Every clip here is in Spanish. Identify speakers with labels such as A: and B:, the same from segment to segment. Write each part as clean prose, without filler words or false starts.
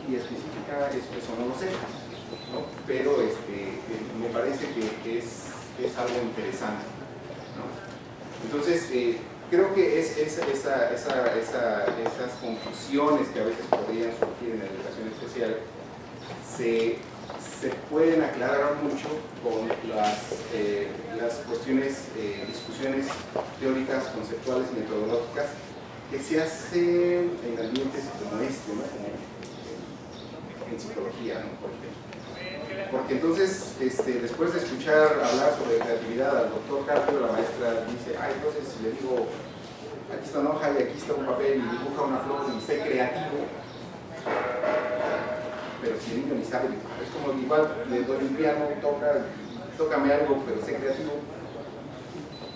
A: guía específica, eso no lo sé, ¿no? Pero me parece que es algo interesante, ¿no? Entonces, creo que esas confusiones que a veces podrían surgir en la educación especial se pueden aclarar mucho con las cuestiones, discusiones teóricas, conceptuales, metodológicas que se hacen en ambientes como este, ¿no? Como en psicología, ¿no? Porque entonces, después de escuchar hablar sobre creatividad al doctor Carpio, la maestra dice, entonces le digo, aquí está una hoja y aquí está un papel y dibuja una flor y sé creativo, pero si el niño ni sabe, es como igual le doy un piano, tócame algo, pero sé creativo,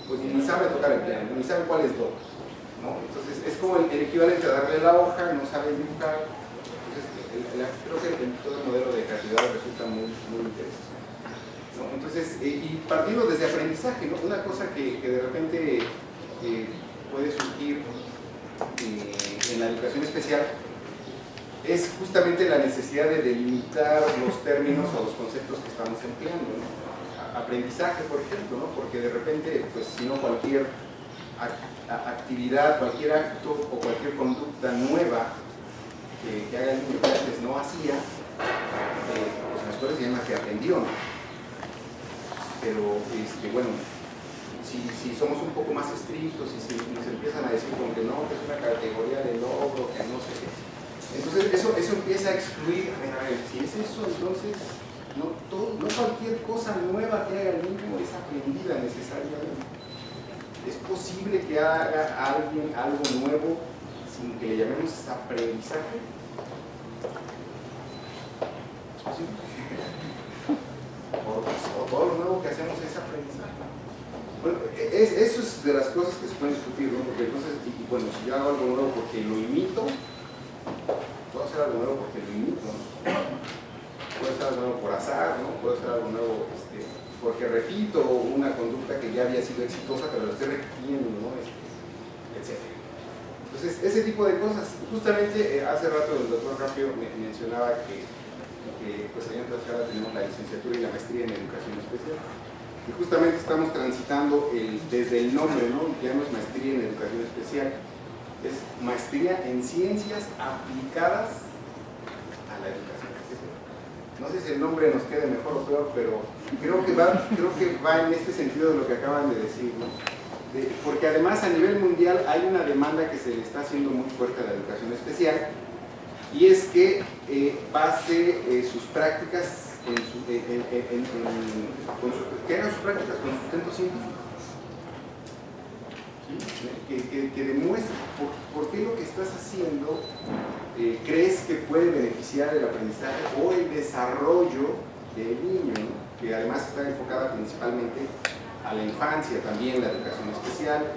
A: pues ni sabe tocar el piano, ni sabe cuál es do, ¿no? Entonces es como el equivalente a darle la hoja, no sabe dibujar. Creo que todo el modelo de creatividad resulta muy interesante, ¿no? Entonces, y partiendo desde aprendizaje, ¿no? Una cosa que de repente puede surgir en la educación especial es justamente la necesidad de delimitar los términos o los conceptos que estamos empleando, ¿no? Aprendizaje, por ejemplo, ¿no? Porque de repente, pues si no, cualquier actividad, cualquier acto o cualquier conducta nueva que haga el niño que antes no hacía, pues en la escuela se llama que aprendió, ¿no? Pero, bueno, si somos un poco más estrictos y si nos empiezan a decir como que no, que es una categoría de logro, que no sé qué, entonces eso empieza a excluir. A ver, si es eso, entonces no cualquier cosa nueva que haga el niño es aprendida necesariamente. Es posible que haga alguien algo nuevo sin que le llamemos aprendizaje. ¿Es posible? O todo lo nuevo que hacemos es aprendizaje. Bueno, eso es de las cosas que se pueden discutir, ¿no? Porque entonces, bueno, si yo hago algo nuevo porque lo imito, puedo hacer algo nuevo porque lo imito, ¿no? Puedo hacer algo nuevo por azar, ¿no? Puedo hacer algo nuevo porque repito una conducta que ya había sido exitosa, pero lo estoy repitiendo, ¿no? Etc. Entonces, ese tipo de cosas. Justamente hace rato el doctor Carpio mencionaba que pues allá en Tlaxcala tenemos la licenciatura y la maestría en educación especial. Y justamente estamos transitando desde el nombre, ¿no? Ya no es maestría en educación especial, es maestría en ciencias aplicadas a la educación especial. No sé si el nombre nos quede mejor o peor, pero creo que va en este sentido de lo que acaban de decir, ¿no? Porque además a nivel mundial hay una demanda que se le está haciendo muy fuerte a la educación especial, y es que base sus prácticas que hagan sus prácticas con sustento científico, ¿sí? Que demuestre por qué lo que estás haciendo crees que puede beneficiar el aprendizaje o el desarrollo del niño, ¿no? Que además está enfocada principalmente a la infancia, también la educación especial,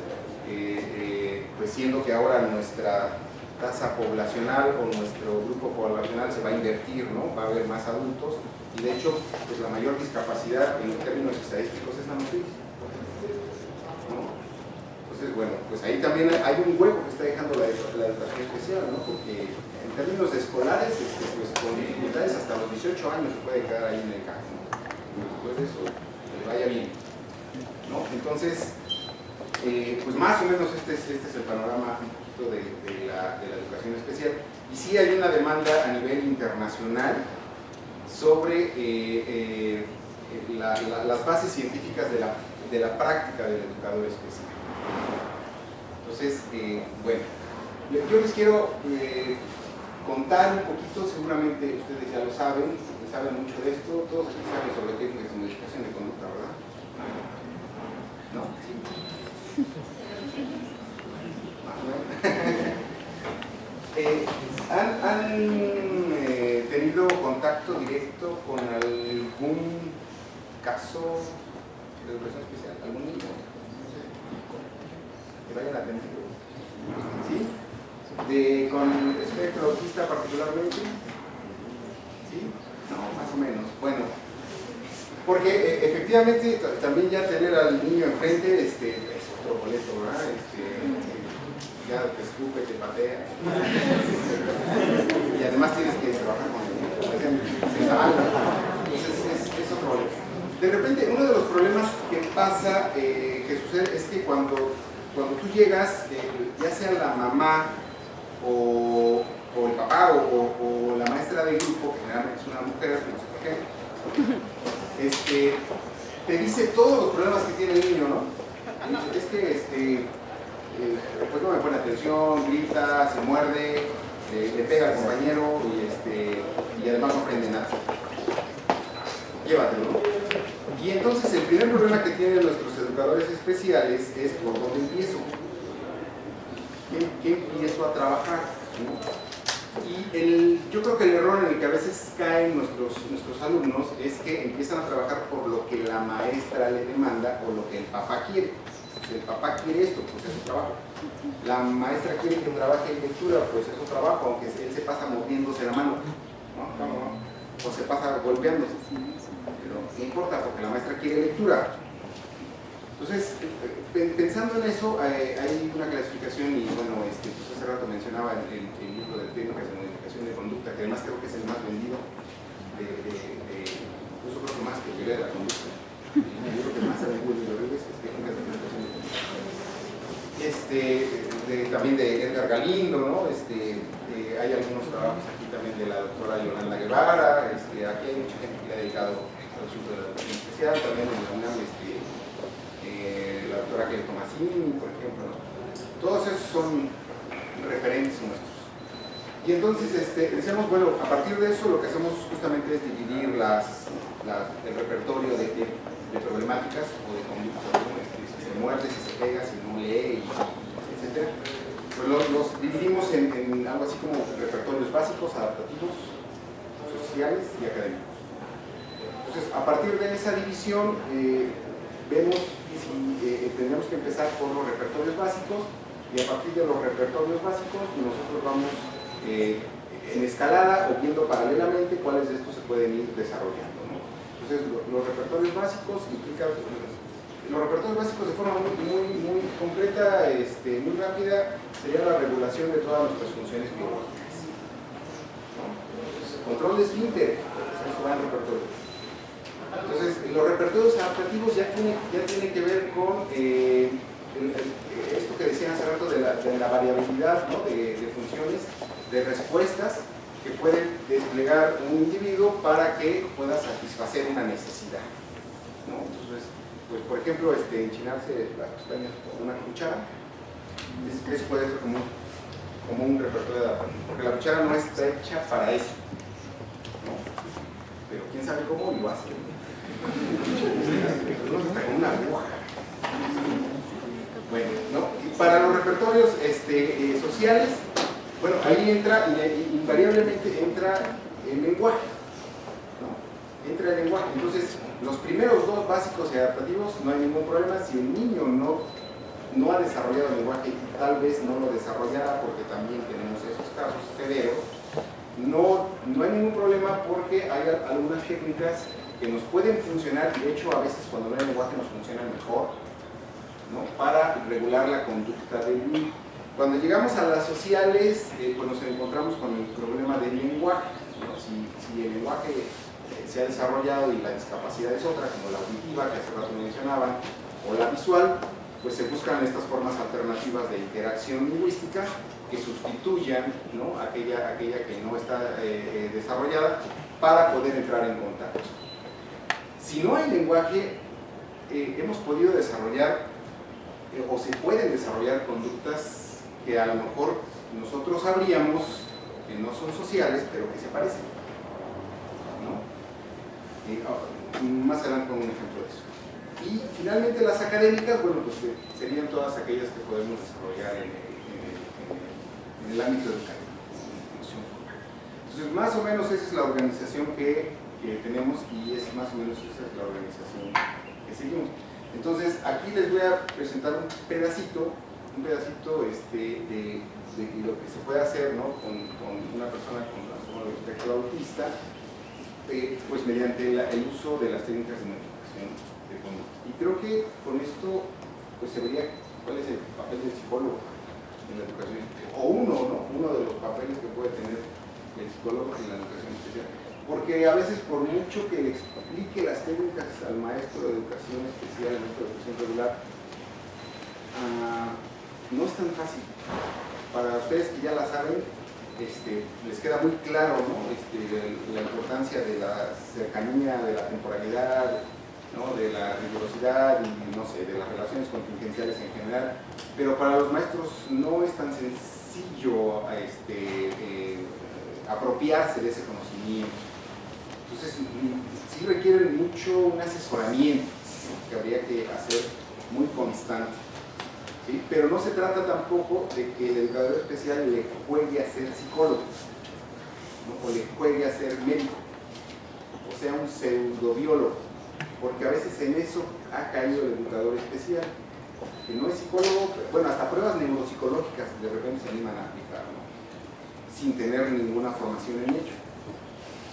A: pues siendo que ahora nuestra tasa poblacional o nuestro grupo poblacional se va a invertir, ¿no? Va a haber más adultos y de hecho pues la mayor discapacidad en términos estadísticos es la motriz, ¿no? Entonces bueno, pues ahí también hay un hueco que está dejando la educación especial, ¿no? Porque en términos escolares pues con dificultades hasta los 18 años se puede quedar ahí en el campo, ¿no? Y después de eso que le vaya bien, ¿no? Entonces pues más o menos este es el panorama de la educación especial. Y sí hay una demanda a nivel internacional sobre las bases científicas de la práctica del educador especial. Entonces, bueno, yo les quiero contar un poquito, seguramente ustedes ya lo saben mucho de esto, todos aquí saben sobre técnicas de modificación de conducta, ¿verdad? ¿No? ¿Sí? ¿Han tenido contacto directo con algún caso de educación especial? ¿Algún niño? No sé, que lo hayan atendido. ¿Sí? ¿Con espectro autista particularmente? ¿Sí? No, más o menos. Bueno, porque efectivamente también ya tener al niño enfrente es otro boleto, ¿verdad? Ya te escupe, te patea y además tienes que trabajar se sale. Entonces es otro problema. De repente, uno de los problemas que pasa, que sucede, es que cuando tú llegas, ya sea la mamá o el papá o la maestra de grupo, que generalmente es una mujer, no sé por qué, te dice todos los problemas que tiene el niño, ¿no? Es que pues no me pone atención, grita, se muerde, le pega al compañero y además no aprende nada. Llévatelo, ¿no? Y entonces el primer problema que tienen nuestros educadores especiales es por dónde empiezo. ¿Qué empiezo a trabajar? ¿No? Y yo creo que el error en el que a veces caen nuestros alumnos es que empiezan a trabajar por lo que la maestra le demanda o lo que el papá quiere. Si el papá quiere esto, pues es su trabajo. La maestra quiere que trabaje en lectura, pues es su trabajo, aunque él se pasa moviéndose la mano, ¿no? O se pasa golpeándose. Pero no importa, porque la maestra quiere lectura. Entonces, pensando en eso, hay una clasificación y bueno, pues hace rato mencionaba el libro de técnicas de modificación de conducta, que además creo que es el más vendido, incluso creo que más que el de la conducta. El libro que más se vendido de Rodríguez es técnicas de modificación de conducta. También de Edgar Galindo, ¿no? Hay algunos trabajos aquí también de la doctora Yolanda Guevara, aquí hay mucha gente que le ha dedicado al uso de la educación especial, también en la UNAM, la doctora Kelly Tomasini, por ejemplo, ¿no? Todos esos son referentes nuestros. Y entonces decíamos, bueno, a partir de eso lo que hacemos justamente es dividir el repertorio de problemáticas o de conductas, ¿no? Si se muerde, si se pega, si no lee, etc. Pues los dividimos en algo así como repertorios básicos, adaptativos, sociales y académicos. Entonces, a partir de esa división, vemos si tenemos que empezar por los repertorios básicos y a partir de los repertorios básicos nosotros vamos en escalada o viendo paralelamente cuáles de estos se pueden ir desarrollando, ¿no? Entonces los repertorios básicos implican, los repertorios básicos de forma muy concreta, muy rápida, sería la regulación de todas nuestras funciones biológicas, ¿no? Control de esfínter, eso va en repertorio. Entonces, los repertorios adaptativos ya tiene que ver con esto que decían hace rato de la variabilidad, ¿no? de funciones, de respuestas que puede desplegar un individuo para que pueda satisfacer una necesidad, ¿no? Entonces, pues, por ejemplo, enchinarse las pestañas con una cuchara, eso puede ser como un repertorio adaptativo, porque la cuchara no está hecha para eso, ¿no? Pero quién sabe cómo lo hace. Hasta con una aguja. Bueno, ¿no? Y para los repertorios sociales, bueno, ahí entra, invariablemente entra el lenguaje, ¿no? Entra el lenguaje. Entonces, los primeros dos básicos y adaptativos no hay ningún problema. Si el niño no ha desarrollado el lenguaje y tal vez no lo desarrollará, porque también tenemos esos casos severos, no hay ningún problema porque hay algunas técnicas que nos pueden funcionar, y de hecho a veces cuando no hay lenguaje nos funcionan mejor, ¿no? Para regular la conducta del niño. Cuando llegamos a las sociales, pues nos encontramos con el problema del lenguaje, ¿no? Si el lenguaje se ha desarrollado y la discapacidad es otra, como la auditiva que hace rato mencionaban, o la visual, pues se buscan estas formas alternativas de interacción lingüística que sustituyan, ¿no? aquella que no está desarrollada, para poder entrar en contacto. Si no hay lenguaje, hemos podido desarrollar o se pueden desarrollar conductas que a lo mejor nosotros sabríamos que no son sociales, pero que se parecen, ¿no? Más adelante con un ejemplo de eso. Y finalmente las académicas, bueno, pues serían todas aquellas que podemos desarrollar en el ámbito educativo. Entonces, más o menos esa es la organización que tenemos y es más o menos esa es la organización que seguimos. Entonces, aquí les voy a presentar un pedacito de lo que se puede hacer, ¿no? con una persona con trastorno de espectro autista, pues mediante el uso de las técnicas de modificación de conducta. Y creo que con esto pues se vería cuál es el papel del psicólogo en la educación, o uno de los papeles que puede tener el psicólogo en la educación especial. porque a veces por mucho que le explique las técnicas al maestro de educación especial, al maestro de educación regular, no es tan fácil. Para ustedes que ya la saben, les queda muy claro, ¿no? La importancia de la cercanía, de la temporalidad, ¿no? De la rigurosidad y, no sé, de las relaciones contingenciales en general, pero para los maestros no es tan sencillo apropiarse de ese conocimiento. Entonces, sí requieren mucho un asesoramiento que habría que hacer muy constante. ¿Sí? Pero no se trata tampoco de que el educador especial le juegue a ser psicólogo, ¿no? O le juegue a ser médico, o sea, un pseudobiólogo, porque a veces en eso ha caído el educador especial, que no es psicólogo. Bueno, hasta pruebas neuropsicológicas de repente se animan a aplicar, ¿no? Sin tener ninguna formación en ello.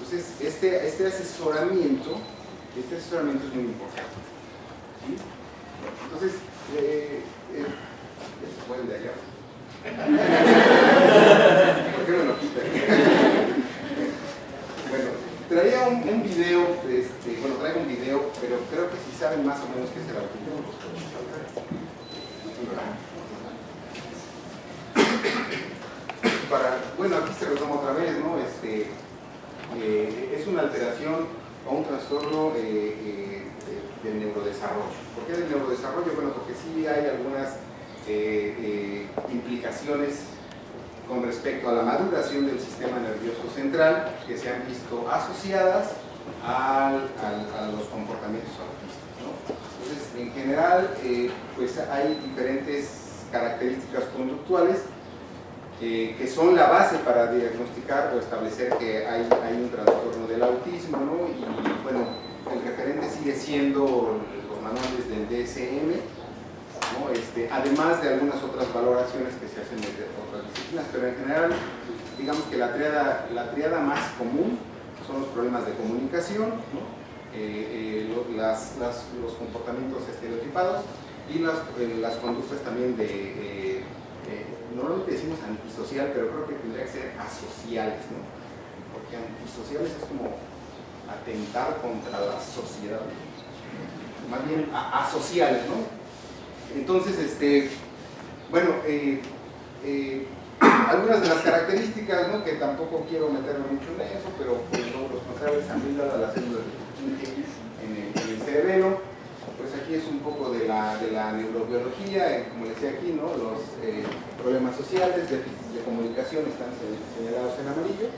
A: Entonces, este asesoramiento es muy importante, ¿sí? Entonces, ese fue el de allá. ¿Por qué me lo quitan? Bueno, traía un video, bueno, traigo un video, pero creo que si saben más o menos qué será el video, pues bueno, aquí se retoma otra vez, ¿no? Es una alteración o un trastorno del neurodesarrollo. ¿Por qué del neurodesarrollo? Bueno, porque sí hay algunas implicaciones con respecto a la maduración del sistema nervioso central que se han visto asociadas a los comportamientos autistas, ¿no? Entonces, en general, pues hay diferentes características conductuales que son la base para diagnosticar o establecer que hay un trastorno del autismo, ¿no? Y bueno, el referente sigue siendo los manuales del DSM, ¿no? Además de algunas otras valoraciones que se hacen desde otras disciplinas, pero en general, digamos que la tríada más común son los problemas de comunicación, ¿no? Los comportamientos estereotipados y las conductas también normalmente decimos antisocial, pero creo que tendría que ser asociales, ¿no? Porque antisociales es como atentar contra la sociedad, más bien asociales, ¿no? Entonces, bueno, algunas de las características, ¿no? Que tampoco quiero meterme mucho en eso, pero pues, los responsables han dado las células de Purkinje en el cerebelo. Pues aquí es un poco de la neurobiología, como les decía aquí, ¿no? Los problemas sociales, déficits de comunicación están señalados en amarillo,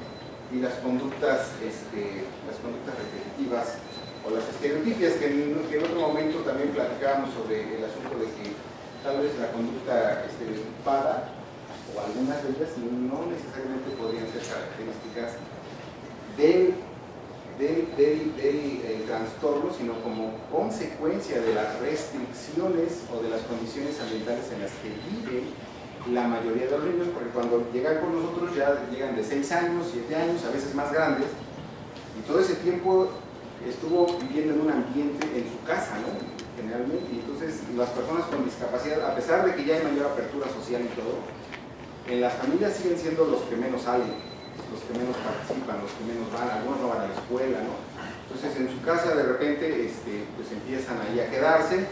A: y las conductas repetitivas o las estereotipias, que en otro momento también platicábamos sobre el asunto de que tal vez la conducta estereotipada, o algunas de ellas, no necesariamente podrían ser características del trastorno, sino como consecuencia de las restricciones o de las condiciones ambientales en las que viven la mayoría de los niños, porque cuando llegan con nosotros ya llegan de 6 años, 7 años, a veces más grandes, y todo ese tiempo estuvo viviendo en un ambiente en su casa, ¿no? Generalmente, y entonces las personas con discapacidad, a pesar de que ya hay mayor apertura social y todo, en las familias siguen siendo los que menos salen, los que menos participan, los que menos van, algunos no van a la escuela, ¿no? Entonces en su casa de repente pues empiezan ahí a quedarse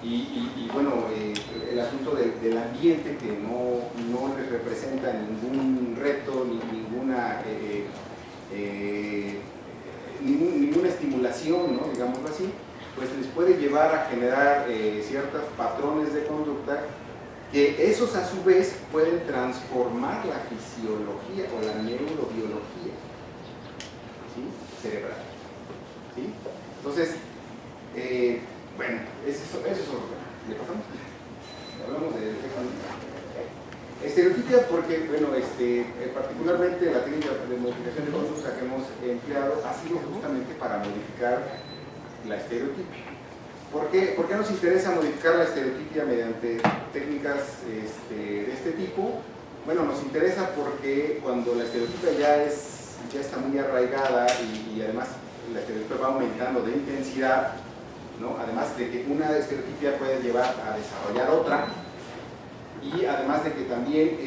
A: y bueno, el asunto del ambiente que no les representa ningún reto, ninguna estimulación, ¿no? Digámoslo así, pues les puede llevar a generar ciertos patrones de conducta que esos a su vez pueden transformar la fisiología o la neurobiología, ¿sí? Cerebral, ¿sí? Entonces, bueno, eso es otro tema. ¿Le pasamos? Hablamos de estereotipia porque, bueno, particularmente la técnica de modificación de conducta que hemos empleado ha sido justamente para modificar la estereotipia. ¿Por qué nos interesa modificar la estereotipia mediante técnicas de este tipo? Bueno, nos interesa porque cuando la estereotipia ya está muy arraigada y además la estereotipia va aumentando de intensidad, ¿no? Además de que una estereotipia puede llevar a desarrollar otra, Y además de que también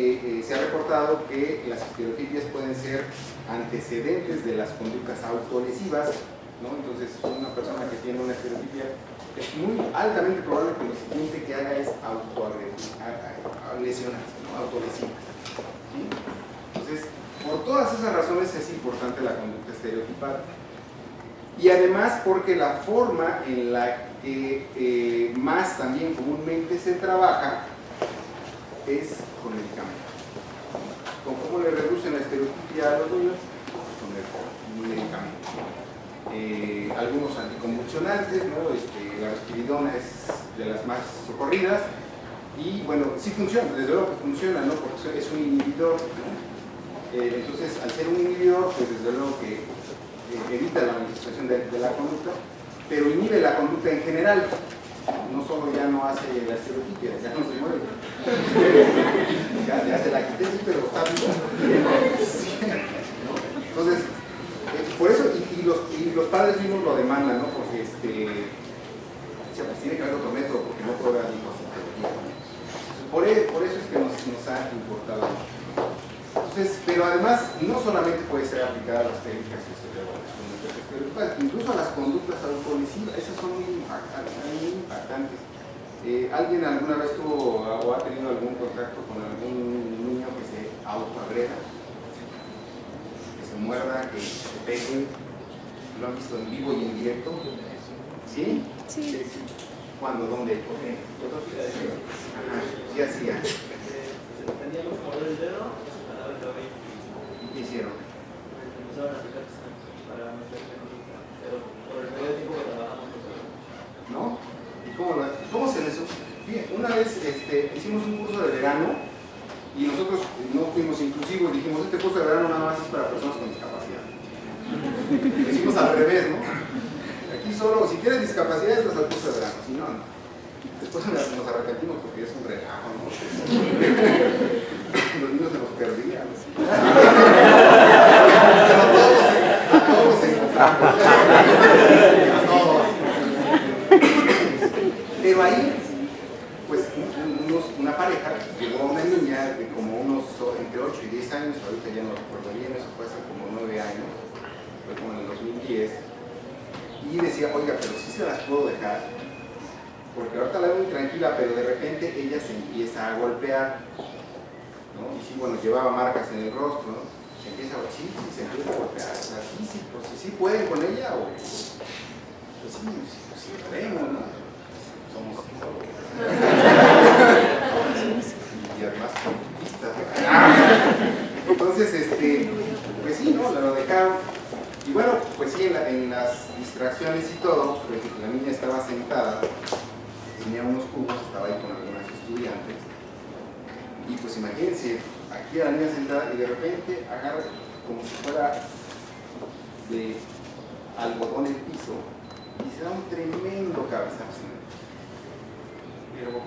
A: se ha reportado que las estereotipias pueden ser antecedentes de las conductas autolesivas, ¿no? Entonces, una persona que tiene una estereotipia es muy altamente probable que lo siguiente que haga es lesionarse, ¿no? Autolesiva. ¿Sí? Entonces, por todas esas razones es importante la conducta estereotipada. Y además porque la forma en la que más también comúnmente se trabaja es con medicamentos. ¿Cómo le reducen la estereotipia a los niños? Pues con el medicamento. Algunos anticonvulsionantes, ¿no? La risperidona es de las más socorridas y bueno, sí funciona, desde luego que funciona, ¿no? Porque es un inhibidor, ¿no? Entonces, al ser un inhibidor, pues desde luego que evita la manifestación de la conducta, pero inhibe la conducta en general. No solo ya no hace la estereotipia, ya no se mueve. Ya se la quité, sí, pero está vivo. Entonces, por eso, y los padres mismos lo demandan, ¿no? Porque pues tiene que haber otro método, porque no puede haber hijos. Por eso es que nos ha importado. Entonces, pero además, no solamente puede ser aplicada a las técnicas estereotipadas, incluso a las conductas autolesivas, esas son muy impactantes. ¿Alguien alguna vez tuvo o ha tenido algún contacto con algún niño que se autoagreda? Que se muerda, que se pegue. ¿Lo han visto en vivo y en directo? ¿Sí? Sí. ¿Cuándo? ¿Dónde? ¿Por qué? ¿Qué hacía?
B: Teníamos que morder el dedo para ver el cabello.
A: ¿Y qué hicieron?
B: Empezaron a aplicar para meterse en conducta, pero por el medio tiempo que trabajamos.
A: ¿No? ¿Y cómo se les... Bien, una vez hicimos un curso de verano y nosotros no fuimos inclusivos, dijimos, este curso de verano nada más es para personas con discapacidad. Lo hicimos al revés, ¿no? Aquí solo, si tienes discapacidad, entras al curso de verano, si no, no. Después nos arrepentimos porque es un relajo, ¿no? Los niños se los perdían. Pero a todos se encontramos. A todos. Pero ahí, pues, una pareja llegó a una niña de como unos entre 8 y 10 años, ahorita ya no recuerdo bien, eso fue hace como 9 años, fue como en el 2010, y decía, oiga, pero sí se las puedo dejar, porque ahorita la veo muy tranquila, pero de repente ella se empieza a golpear, ¿no? Y sí, bueno, llevaba marcas en el rostro, ¿no? Se empieza a golpear, sí, se empieza a golpear, o sea, sí pueden con ella, o pues sí podemos, ¿no? Somos y además conquistas. Entonces, pues sí, ¿no? Lo dejaron. Y bueno, pues sí, en las distracciones y todo, pues la niña estaba sentada, tenía unos cubos, estaba ahí con algunas estudiantes. Y pues imagínense, aquí la niña sentada y de repente agarra como si fuera de algodón el piso y se da un tremendo cabezazo. Pero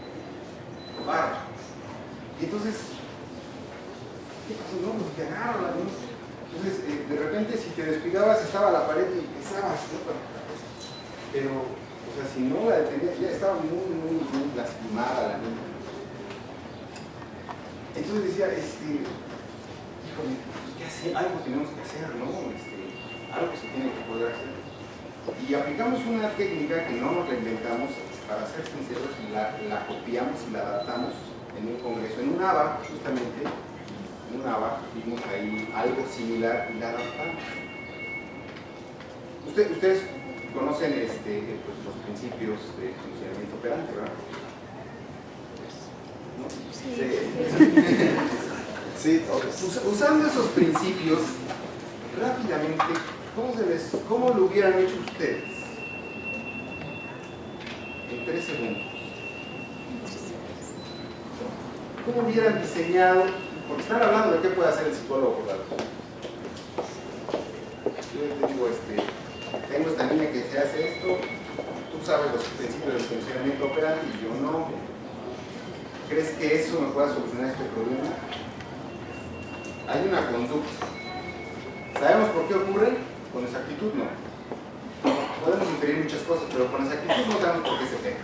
A: barro. Y entonces, ¿qué pasó? No, pues que agarro la niña. Entonces, de repente, si te descuidabas, estaba la pared y empezabas, ¿no? Pero, o sea, si no la detenías, ya estaba muy lastimada la niña. Entonces decía, híjole, pues, ¿qué hacer? Algo tenemos que hacer, ¿no? Algo se tiene que poder hacer. Y aplicamos una técnica que no nos la inventamos, para ser sinceros, la copiamos y la adaptamos en un congreso, en un ABA, justamente, en un ABA, vimos ahí algo similar y la adaptamos. Ustedes conocen pues, los principios de funcionamiento operante, ¿verdad? ¿No? Sí. Usando esos principios, rápidamente, ¿cómo lo hubieran hecho ustedes? En 3 segundos. ¿Cómo hubieran diseñado? Porque están hablando de qué puede hacer el psicólogo, ¿verdad? Yo te digo, tengo esta niña que se hace esto, tú sabes los principios del funcionamiento operante y yo no. ¿Crees que eso me pueda solucionar este problema? Hay una conducta. ¿Sabemos por qué ocurre? Con exactitud no. Podemos inferir muchas cosas, pero con exactitud no sabemos por qué se pega.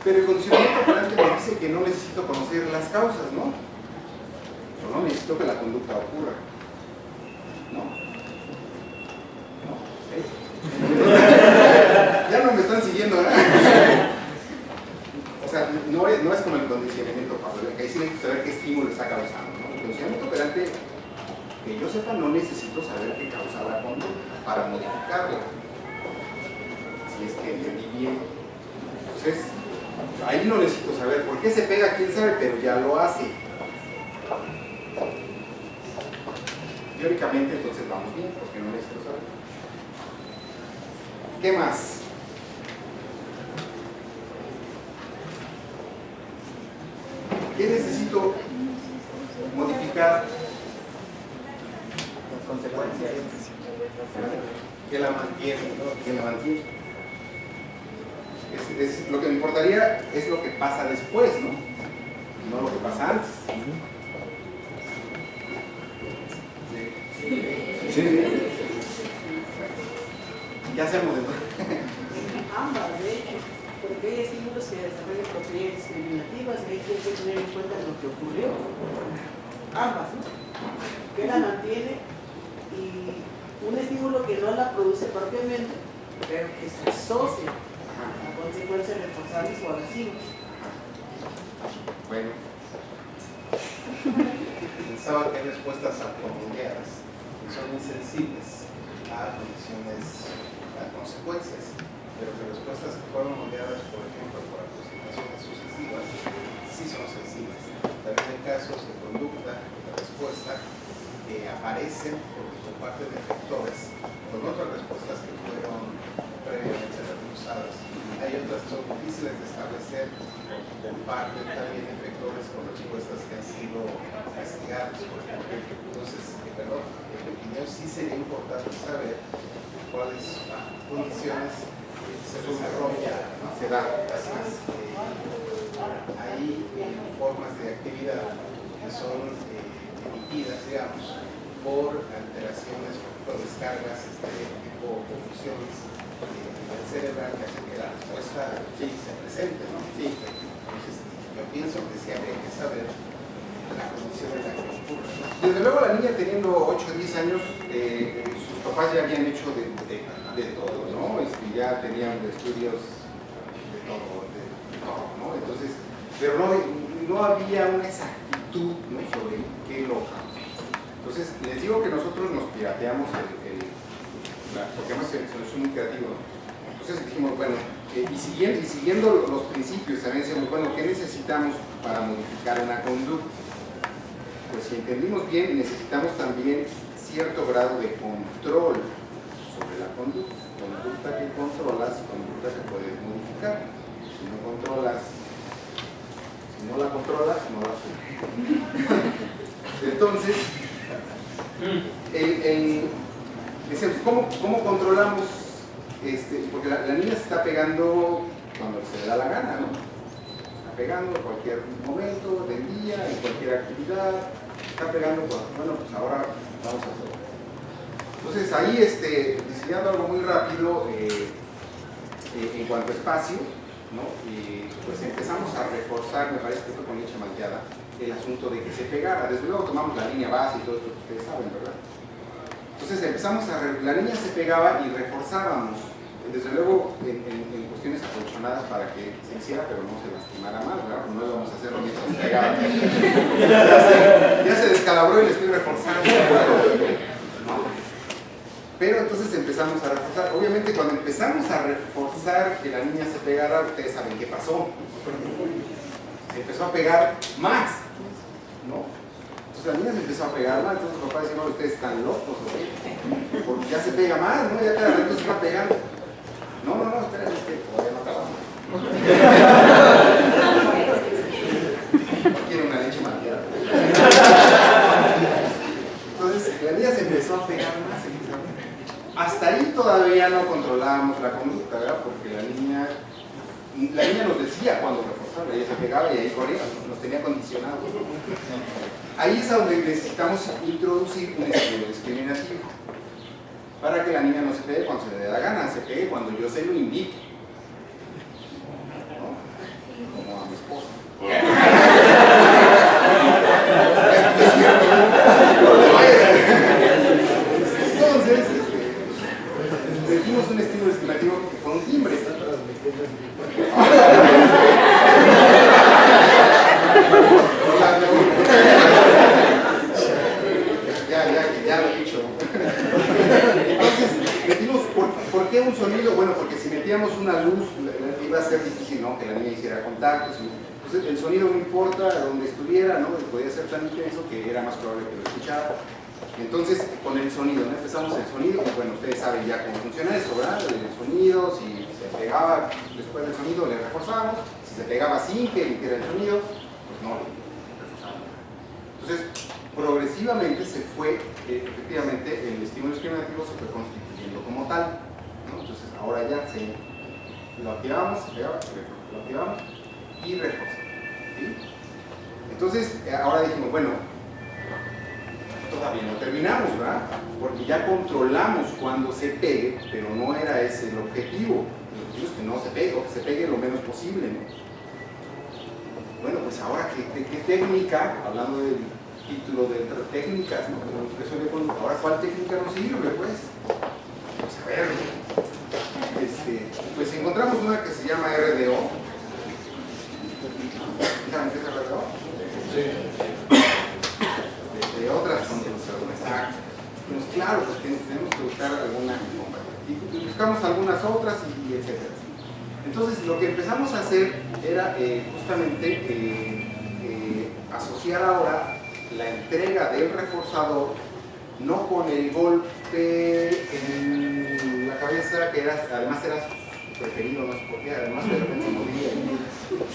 A: Pero el condicionamiento operante me dice que no necesito conocer las causas, ¿no? O no necesito que la conducta ocurra. ¿No? ¿No? Ya no me están siguiendo, ¿verdad? O sea, no es como el condicionamiento, Pablo, que ahí sí necesito saber qué estímulo está causando, ¿no? El condicionamiento operante, que yo sepa, no necesito saber qué causa la conducta para modificarla. Si es que entendí bien. Entonces, ahí no necesito saber por qué se pega, quién sabe, pero ya lo hace. Teóricamente, entonces vamos bien, porque no necesito saber. ¿Qué más? ¿Qué necesito modificar?
B: Las consecuencias.
A: Que la mantiene, ¿no? Que la mantiene. Lo que me importaría es lo que pasa después, ¿no? No lo que pasa antes. Sí. ¿Qué hacemos entonces?
C: Ambas, de hecho, porque hay estímulos que desarrollan propiedades discriminativas y hay que tener en cuenta lo que ocurrió. Ambas, ¿no? Que la mantiene y un estímulo que no la produce propiamente, pero que se asocia a consecuencias reforzables o agresivas.
A: Bueno.
D: Pensaba que hay respuestas automediadas que son insensibles a condiciones, a consecuencias, pero que respuestas que fueron moldeadas, por ejemplo, por aproximaciones sucesivas, sí son sensibles. También hay casos de conducta, de respuesta, que aparecen porque comparten efectores con otras respuestas que fueron previamente reforzadas. Hay otras que son difíciles de establecer, comparten también efectores con respuestas que han sido castigadas, por ejemplo. Entonces, en mi opinión, sí sería importante saber cuáles condiciones se desarrollan, ¿no?
A: Se da.
D: Hay formas de actividad que son emitidas, digamos, por alteraciones, por descargas tipo confusiones del cerebral que hacen que la respuesta se presente, ¿no?
A: Sí.
D: Entonces, yo pienso que sí habría que saber la condición en la que ocurre, ¿no?
A: Desde luego la niña teniendo 8 o 10 años, sus papás ya habían hecho de todo, ¿no? Ya tenían estudios de todo, ¿no? Entonces, pero no había una exactitud, ¿no? Sobre qué lo causa. Entonces, les digo que nosotros nos pirateamos porque además es muy creativo. Entonces dijimos, bueno, y siguiendo los principios, también decimos, bueno, ¿qué necesitamos para modificar una conducta? Pues si entendimos bien, necesitamos también cierto grado de control sobre la conducta. Conducta que controlas, conducta que puedes modificar. Si no la controlas, no la puedes. Entonces, decimos, ¿cómo controlamos? Porque la niña se está pegando cuando se le da la gana, ¿no? Está pegando en cualquier momento del día, en cualquier actividad. Está pegando cuando, bueno, pues ahora vamos a hacerlo. Entonces ahí, diseñando algo muy rápido en cuanto a espacio, ¿no? Y pues empezamos a reforzar, me parece que fue con leche malteada, el asunto de que se pegara. Desde luego tomamos la línea base y todo esto que ustedes saben, ¿verdad? Entonces empezamos la niña se pegaba y reforzábamos, desde luego en cuestiones acolchonadas para que se hiciera, pero no se lastimara más, ¿verdad? No lo vamos a hacer mientras se pegaba. Ya se descalabró y le estoy reforzando, ¿no? Pero entonces empezamos a reforzar. Obviamente cuando empezamos a reforzar que la niña se pegara, ustedes saben qué pasó. Se empezó a pegar más, ¿no? Entonces la niña se empezó a pegar más, entonces los papás decían, no, ustedes están locos, ¿no? Porque ya se pega más, ¿no? Ya cada rato se está pegando. No, espérenme, que todavía no acabamos. Quiero una leche malteada. Entonces la niña se empezó a pegar más. Hasta ahí todavía no controlábamos la conducta, ¿verdad? Porque la niña nos decía cuando reforzaba, ella se pegaba y ahí corría, nos tenía condicionados. Ahí es donde necesitamos introducir un estímulo discriminativo para que la niña no se pegue cuando se le dé la gana, se pegue cuando yo se lo invite, ¿no? Ya lo he dicho. Entonces, metimos, ¿por qué un sonido? Bueno, porque si metíamos una luz, iba a ser difícil, ¿no? Que la niña hiciera contactos. Entonces, el sonido no importa donde estuviera, ¿no? Podía ser tan intenso que era más probable que lo escuchara. Entonces, con el sonido, ¿no? Empezamos el sonido, y bueno, ustedes saben ya cómo funciona eso, ¿verdad? El sonido, si se pegaba después del sonido, le reforzábamos. Si se pegaba sin que emitiera el sonido, pues no le reforzábamos. Entonces, progresivamente se fue, efectivamente, el estímulo discriminativo se fue constituyendo como tal, ¿no? Entonces, ahora ya lo activamos, se pegaba, lo activamos y reforzamos, ¿sí? Entonces, ahora dijimos, bueno, todavía no terminamos, ¿verdad? Porque ya controlamos cuando se pegue, pero no era ese el objetivo. El objetivo es que no se pegue, o que se pegue lo menos posible, ¿no? Bueno, pues ahora, ¿qué técnica? Hablando del título de técnicas, ¿no? Ahora, ¿cuál técnica nos sirve, pues? Pues a ver, pues encontramos una que se llama RDO. ¿Saben qué es RDO? Sí. De otras conducciones. Pues claro, pues tenemos que buscar alguna y buscamos algunas otras y etcétera. Entonces lo que empezamos a hacer era justamente asociar ahora la entrega del reforzador no con el golpe en la cabeza, que además era preferido, no sé por qué, además de repente se movía,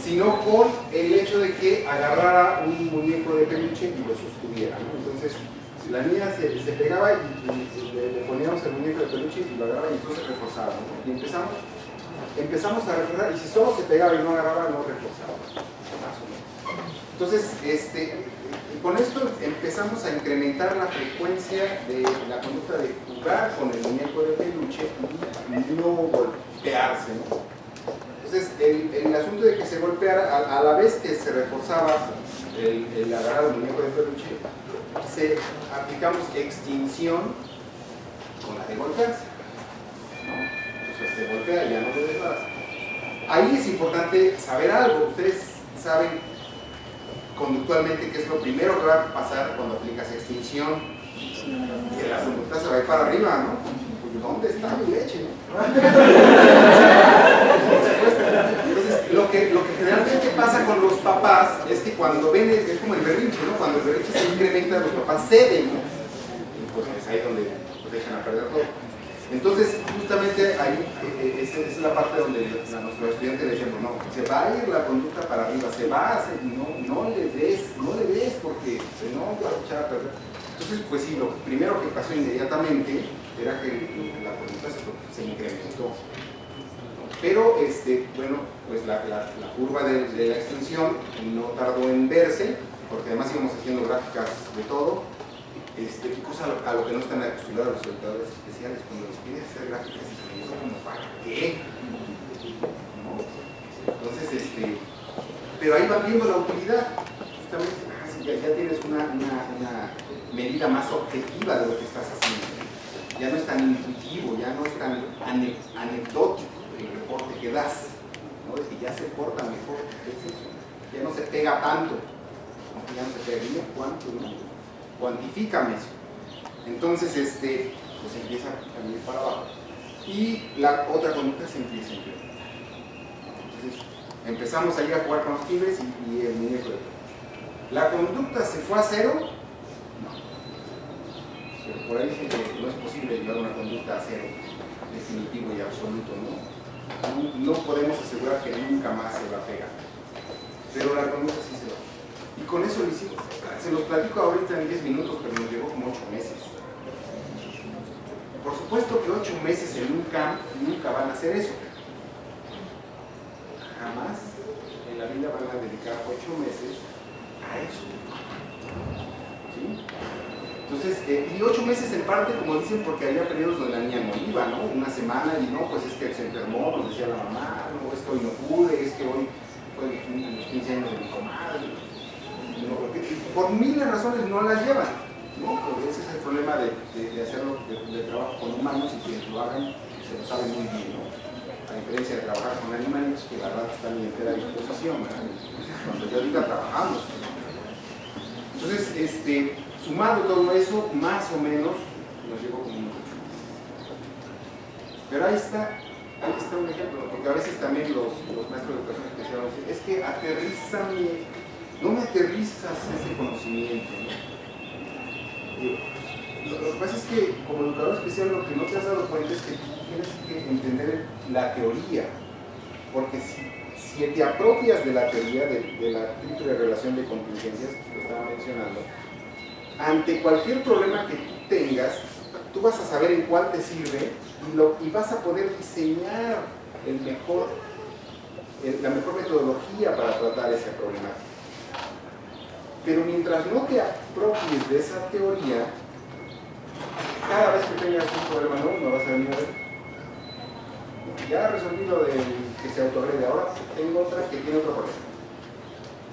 A: sino con el hecho de que agarrara un muñeco de peluche y lo sostuviera, ¿no? Entonces la niña se pegaba y le poníamos el muñeco de peluche y lo agarraba y entonces reforzaba, ¿no? Y empezamos a reforzar, y si solo se pegaba y no agarraba, no reforzaba, más o menos. Entonces, con esto empezamos a incrementar la frecuencia de la conducta de jugar con el muñeco de peluche y no golpearse, ¿no? Entonces, el asunto de que se golpeara, a la vez que se reforzaba el agarrar el muñeco de peluche, aplicamos extinción con la de golpearse, ¿no? Entonces se golpea y ya no lo desbaraza. Ahí es importante saber algo. Ustedes saben conductualmente qué es lo primero que va a pasar cuando aplicas extinción, que la conducta se va a ir para arriba, ¿no? Pues, ¿dónde está mi leche? Entonces, lo que generalmente pasa con los papás es que cuando ven, es como el berrinche, ¿no? Cuando el berrinche se incrementa, los papás ceden, ¿no? Y pues es ahí donde pues, dejan a perder todo. Entonces, justamente ahí, esa es la parte donde a nuestros estudiantes les decimos, no, se va a ir la conducta para arriba, se va a hacer, no le des, porque si no va a echar a perder. Entonces, pues sí, lo primero que pasó inmediatamente era que la conducta se incrementó. Pero, bueno, pues la curva de la extinción no tardó en verse, porque además íbamos haciendo gráficas de todo. Cosa a lo que no están acostumbrados los educadores especiales, cuando les piden hacer gráficas y eso como ¿para qué? ¿No? Entonces, pero ahí van viendo la utilidad, justamente, ya tienes una medida más objetiva de lo que estás haciendo, ya no es tan intuitivo, ya no es tan anecdótico el reporte que das, ¿no? Es que ya se porta mejor, ¿qué es eso? Ya no se pega tanto, ya no se pega, dime cuánto, ¿no? Cuantifícame eso. Entonces, pues empieza a ir para abajo. Y la otra conducta se empieza a incrementar. Entonces, empezamos ahí a jugar con los tigres y el muñeco de peluche. ¿La conducta se fue a cero? No. Pero por ahí dicen que no es posible llevar una conducta a cero, definitivo y absoluto, ¿no? No podemos asegurar que nunca más se va a pegar. Pero la conducta sí se va. Y con eso lo hicimos. Se los platico ahorita en 10 minutos, pero nos llevó como 8 meses. Por supuesto que 8 meses en un camp nunca van a hacer eso. Jamás en la vida van a dedicar 8 meses a eso. ¿Sí? Entonces, y 8 meses en parte, como dicen, porque había periodos donde la niña no iba, ¿no? Una semana y no, pues es que se enfermó, nos decía la mamá, no, es que hoy no pude, es que hoy fue los 15 años de mi comadre. No, por miles de razones no las llevan, ¿no? Porque ese es el problema de hacerlo de trabajo con humanos y que lo hagan, se lo saben muy bien, ¿no? A diferencia de trabajar con animales, que la verdad están en entera disposición, ¿verdad? Cuando yo diga trabajamos. Entonces, sumando todo eso, más o menos nos llegó como unos 8 meses. Pero ahí está un ejemplo, porque a veces también los maestros de educación especial dicen, es que aterrízame, no me aterrizas ese conocimiento, ¿no? Lo que pasa es que como educador especial lo que no te has dado cuenta es que tú tienes que entender la teoría, porque si te apropias de la teoría de la triple relación de contingencias que estaba mencionando, ante cualquier problema que tú tengas, tú vas a saber en cuál te sirve y vas a poder diseñar la mejor metodología para tratar ese problema. Pero mientras no te apropies de esa teoría, cada vez que tengas un problema nuevo, no vas a venir a ver. Ya resolví lo de que se autorrede, ahora tengo otra que tiene otro problema.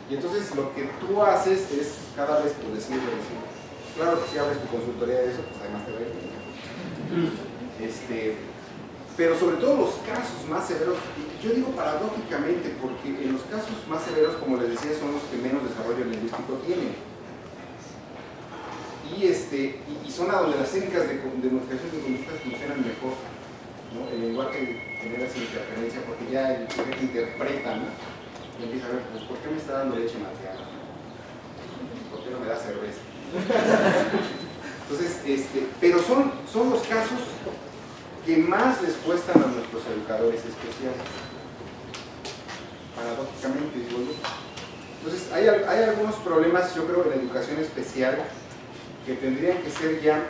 A: Y entonces lo que tú haces es cada vez pues, decir, claro que si abres tu consultoría de eso, pues además te va a ir. Pero sobre todo los casos más severos, yo digo paradójicamente, porque en los casos más severos, como les decía, son los que menos desarrollo lingüístico tienen. Y son a donde las técnicas de modificación de conductas funcionan mejor, ¿no? El lenguaje genera esa interferencia porque ya el sujeto interpreta, ¿no? Y empieza a ver, pues, ¿por qué me está dando leche materna? ¿Por qué no me da cerveza? Entonces, pero son los casos que más les cuestan a nuestros educadores especiales. Paradójicamente, digo yo. Entonces, hay algunos problemas, yo creo, en la educación especial que tendrían que ser ya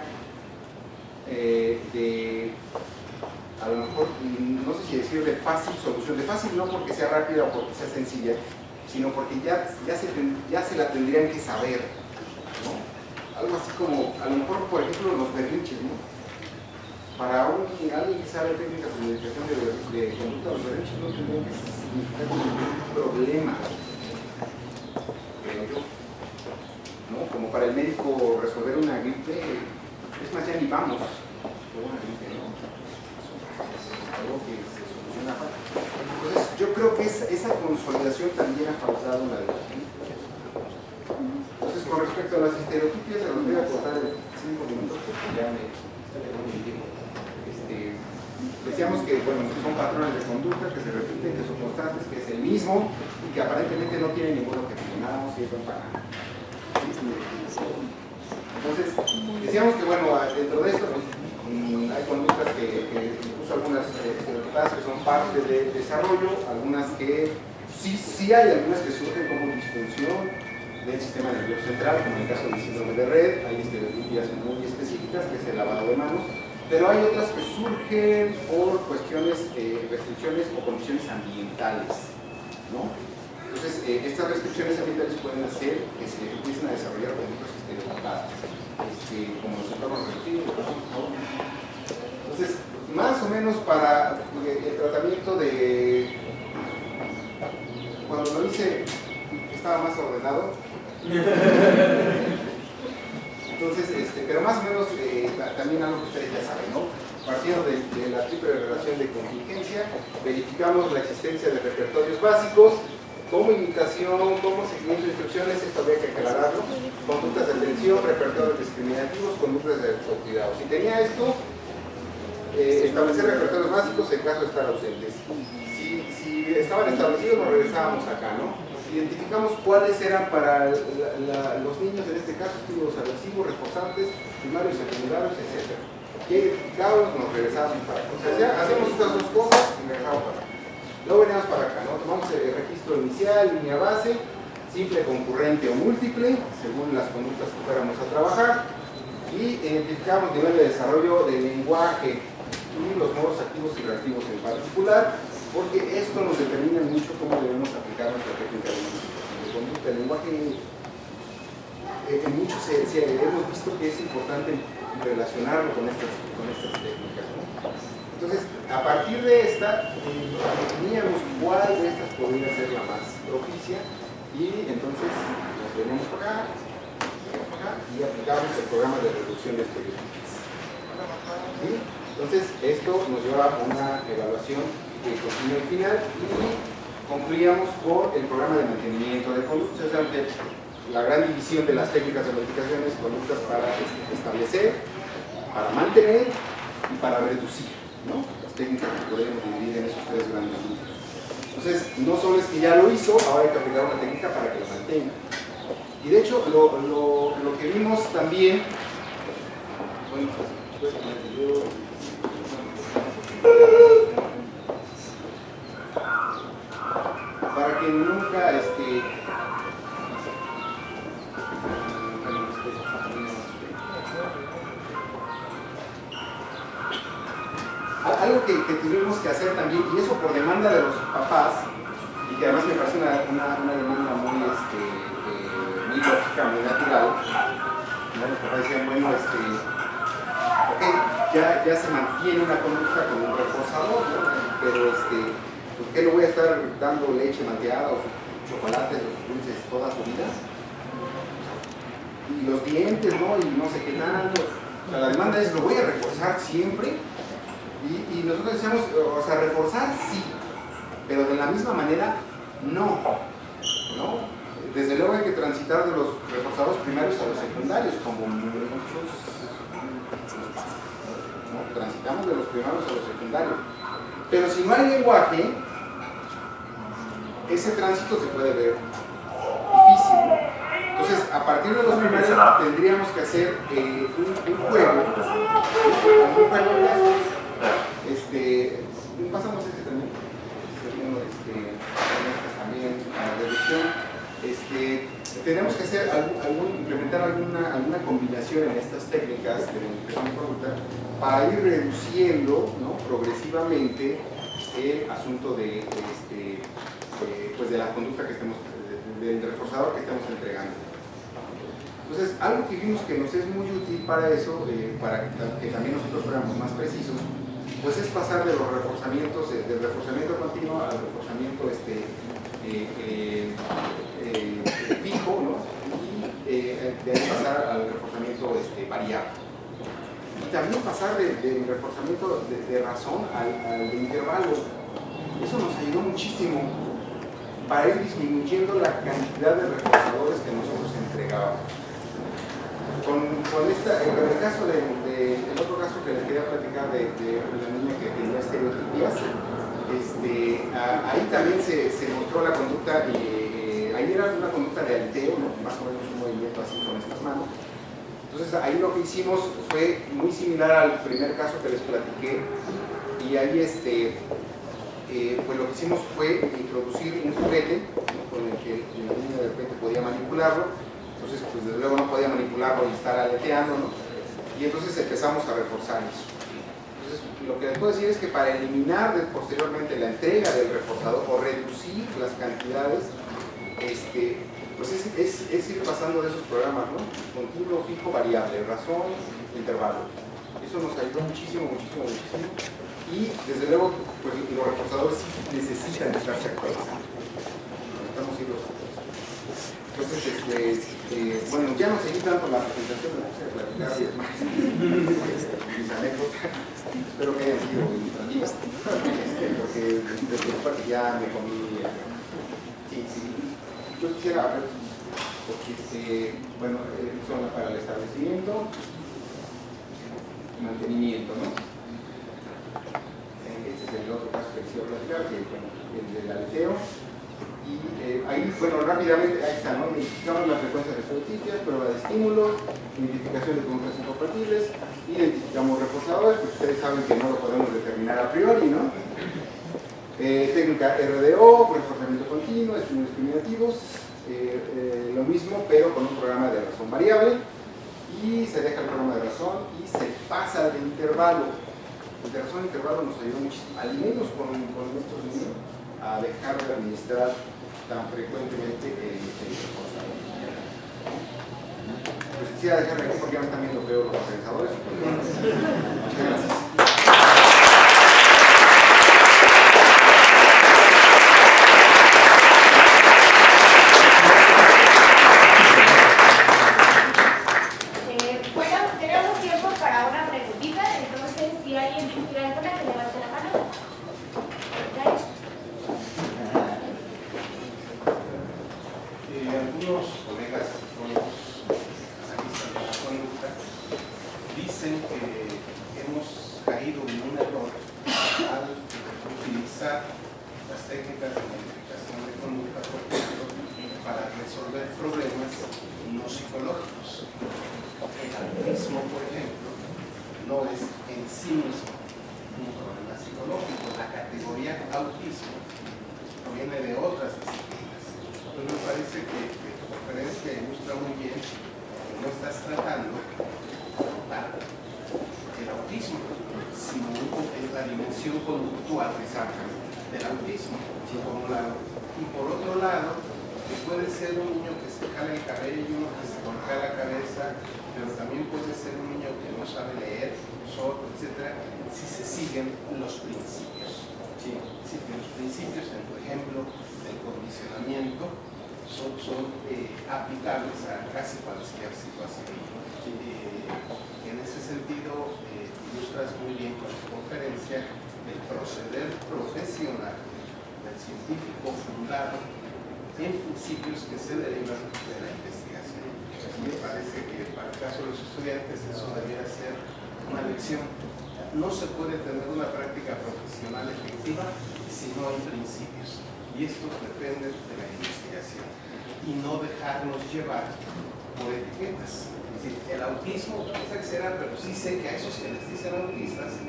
A: a lo mejor, no sé si decir de fácil solución, de fácil no porque sea rápida o porque sea sencilla, sino porque ya se la tendrían que saber, ¿no? Algo así como, a lo mejor, por ejemplo, los berrinches, ¿no? Para alguien que sabe técnicas de modificación de conducta, los berrinches no tendrían que significar ningún problema, creo yo, ¿no? Como para el médico resolver una gripe, es más, ya ni vamos por una gripe, ¿no? Algo que se soluciona fácil. Entonces, yo creo que esa consolidación también ha faltado en la educación. Entonces, con respecto a las estereotipias, se los voy a cortar en 5 minutos porque ya me tengo mi tiempo. Decíamos que, bueno, son patrones de conducta que se repiten, que son constantes, que es el mismo y que aparentemente no tienen ningún objetivo, nada más sirven para nada. Entonces, decíamos que, bueno, dentro de esto, pues, hay conductas que incluso algunas estereotipadas que son parte del desarrollo, algunas que sí hay algunas que surgen como disfunción del sistema nervioso central, como en el caso del síndrome de Rett, hay estereotipias muy específicas, que es el lavado de manos, pero hay otras que surgen por cuestiones, restricciones o condiciones ambientales, ¿no? Entonces, estas restricciones ambientales pueden hacer que se empiecen a desarrollar conductas estereotipadas, como los entornos reducidos, ¿no? Entonces, más o menos para el tratamiento de... Cuando lo hice, estaba más ordenado. Entonces, pero más o menos también algo que ustedes ya saben, ¿no? Partiendo de la triple relación de contingencia, verificamos la existencia de repertorios básicos, como imitación, como seguimiento de instrucciones, esto habría que aclararlo, conductas de atención, repertorios discriminativos, conductas de autocuidado. Si tenía esto, establecer repertorios básicos en caso de estar ausentes. Si estaban establecidos, nos regresábamos acá, ¿no? Identificamos cuáles eran para los niños, en este caso, estímulos aversivos, reforzantes, primarios, secundarios, etc. Que identificábamos, nos regresábamos para acá. O sea, ya hacemos estas dos cosas y regresamos para acá. Luego veníamos para acá, ¿no? Tomamos el registro inicial, línea base, simple, concurrente o múltiple, según las conductas que fuéramos a trabajar, y identificamos nivel de desarrollo del lenguaje y los modos activos y reactivos en particular, porque esto nos determina mucho cómo debemos aplicar nuestra técnica de modificación de conducta. El lenguaje, en muchos hemos visto que es importante relacionarlo con estas técnicas, ¿no? Entonces, a partir de esta, definíamos cuál de estas podría ser la más propicia y entonces nos venimos para acá y aplicamos el programa de reducción de estereotipos. ¿Sí? Entonces, esto nos lleva a una evaluación que continúa al final y concluíamos con el programa de mantenimiento de conducta. Ustedes saben que la gran división de las técnicas de modificaciones, conductas para establecer, para mantener y para reducir, ¿no? Las técnicas que podemos dividir en esos tres grandes grupos. Entonces, no solo es que ya lo hizo, ahora hay que aplicar una técnica para que lo mantenga. Y de hecho, lo que vimos también, bueno, pues, para que nunca algo que tuvimos que hacer también, y eso por demanda de los papás, y que además me parece una demanda muy lógica, muy natural. Los papás decían, bueno, ok, ya se mantiene una conducta con un reforzador, ¿no? Pero ¿por qué no voy a estar dando leche malteada o chocolates o dulces toda su vida? Y los dientes, ¿no? Y no sé qué tanto. O sea, la demanda es, lo voy a reforzar siempre. Y nosotros decíamos, o sea, reforzar sí, pero de la misma manera no. Desde luego hay que transitar de los reforzadores primarios a los secundarios, como muchos, ¿no? Transitamos de los primarios a los secundarios. Pero si no hay lenguaje, ese tránsito se puede ver difícil, ¿no? Entonces, a partir de los primarios tendríamos que hacer un juego, pasamos también, también a la reducción, tenemos que hacer implementar alguna combinación en estas técnicas de modificación de conducta para ir reduciendo, ¿no? Progresivamente el asunto pues de la conducta que estemos, del reforzador que estemos entregando. Entonces, algo que vimos que nos es muy útil para eso, para que también nosotros fuéramos más precisos, pues es pasar de los reforzamientos, del reforzamiento continuo al reforzamiento fijo, ¿no? Y de ahí pasar al reforzamiento variable. Y también pasar del reforzamiento de razón al de intervalo. Eso nos ayudó muchísimo para ir disminuyendo la cantidad de reforzadores que nosotros entregábamos. Con el caso el otro caso que les quería platicar de la niña que tenía estereotipias, ahí también se mostró la conducta, ahí era una conducta de aleteo, ¿no? Más o menos un movimiento así con estas manos. Entonces ahí lo que hicimos fue muy similar al primer caso que les platiqué, y ahí pues lo que hicimos fue introducir un juguete, ¿no? Con el que la niña de repente podía manipularlo. Entonces, pues desde luego no podía manipularlo y estar aleteando, ¿no? Y entonces empezamos a reforzar eso. Entonces, lo que les puedo decir es que para eliminar posteriormente la entrega del reforzador o reducir las cantidades, pues es ir pasando de esos programas, ¿no? Continuo, fijo, variable, razón, intervalo. Eso nos ayudó muchísimo. Y desde luego, pues los reforzadores sí necesitan estarse actualizando. Necesitamos irlos actualizando. Entonces, bueno, ya no seguí tanto la presentación, me puse a platicar mis anécdotas. Espero que hayan sido ilustrativas, porque desde luego que ya me comí. Yo quisiera ver, porque bueno, son para el establecimiento y mantenimiento, ¿no? Este es el otro caso que quisiera platicar, que bueno, el del aleteo. Y ahí, bueno, rápidamente, ahí está, ¿no? Identificamos la frecuencia de estereotipias, prueba de estímulos, identificación de conductas incompatibles, identificamos reforzadores, pues ustedes saben que no lo podemos determinar a priori, ¿no? Técnica RDO, reforzamiento continuo, estímulos discriminativos, lo mismo, pero con un programa de razón variable, y se deja el programa de razón y se pasa de intervalo. El de razón intervalo nos ayudó muchísimo, al menos con estos niños, a dejar de administrar tan frecuentemente el reforzador. Pues quisiera dejarme aquí porque ya me están viendo feo los pensadores. Muchas gracias.
E: Bueno, tenemos tiempo para una preguntita, entonces si alguien quiere alguna, que levante la mano.
A: Algunos colegas
D: hemos caído en un error al utilizar las técnicas de modificación de conducta, por ejemplo, para resolver problemas no psicológicos. El autismo, por ejemplo, no es en sí mismo un problema psicológico. La categoría autismo proviene de otras disciplinas. Entonces me parece que tu conferencia ilustra muy bien que no estás tratando el autismo, sino en la dimensión conductual del autismo, por un lado. Y por otro lado, que puede ser un niño que se jala el cabello, que se golpea la cabeza, pero también puede ser un niño que no sabe leer, sordo, etc., si se siguen los principios. Sí, los principios, por ejemplo, del condicionamiento son aplicables a casi cualquier situación. En ese sentido, ilustras muy bien con tu conferencia el proceder profesional del científico fundado en principios que se derivan de la investigación. Me parece que para el caso de los estudiantes eso debería ser una lección. No se puede tener una práctica profesional efectiva si no hay principios, y estos dependen de la investigación y no dejarnos llevar por etiquetas. Es decir, el autismo piensa que será, pero sí sé que a esos que les dicen autistas